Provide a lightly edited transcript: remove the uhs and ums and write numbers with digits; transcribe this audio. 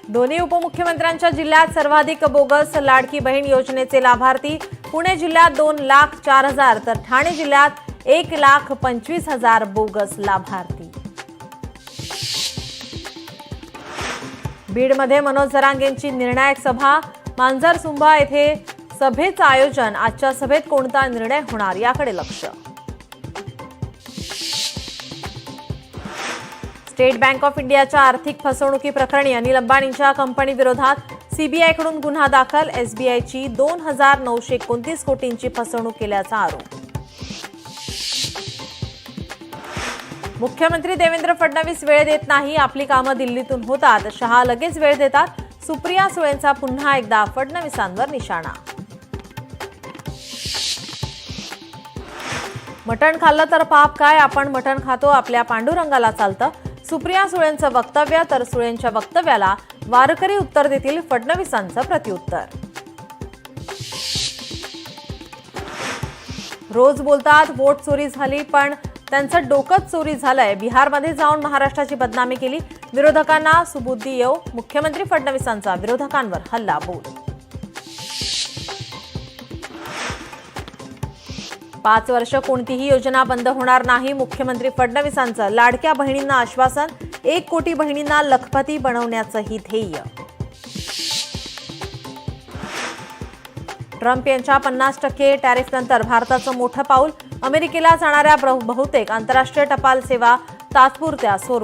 दोन्ही उपमुख्यमंत्र्यांच्या जिल्ह्यात सर्वाधिक बोगस लाडकी बहीण योजनेचे लाभार्थी। पुणे जिल्ह्यात 2,04,000 तर ठाणे जिल्ह्यात 1,25,000 बोगस लाभार्थी। बीडमध्ये मनोज जरांगेंची निर्णायक सभा। मांजरसुंभा येथे सभेचं आयोजन। आजच्या सभेत कोणता निर्णय होणार याकडे लक्ष। स्टेट बँक ऑफ इंडियाच्या आर्थिक फसवणुकीप्रकरणी अनिल अंबानींच्या कंपनीविरोधात सीबीआयकडून गुन्हा दाखल। एसबीआयची 2,929 कोटींची फसवणूक केल्याचा आरोप। मुख्यमंत्री देवेंद्र फडणवीस वेळ देत नाही, आपली कामं दिल्लीतून होतात, शहा लगेच वेळ देतात। सुप्रिया सुळेंचा पुन्हा एकदा फडणवीसांवर निशाणा। मटण खाल्लं तर पाप काय, आपण मटण खातो, आपल्या पांडुरंगाला चालतं। सुप्रिया सुळेंचं वक्तव्य तर सुळेंच्या वक्तव्याला वारकरी उत्तर देतील, फडणवीसांचं प्रत्युत्तर। रोज बोलतात वोट चोरी झाली, पण त्यांचं डोकंच चोरी झालंय। बिहारमध्ये जाऊन महाराष्ट्राची बदनामी केली, विरोधकांना सुबुद्धी येऊ। मुख्यमंत्री फडणवीसांचा विरोधकांवर हल्ला बोल। 5 वर्ष कोणतीही योजना बंद होणार नाही, मुख्यमंत्री फडणवीसांचं। लाडक्या बहिणींना आश्वासन, 1 कोटी बहिणींना लखपती बनवण्याचंही ध्येय। ट्रम्प यांच्या 50% टॅरिफनंतर भारताचं मोठं पाऊल। अमेरिकेला जाणाऱ्या बहुतेक आंतरराष्ट्रीय टपाल सेवा तात्पुरत्या स्वरूपात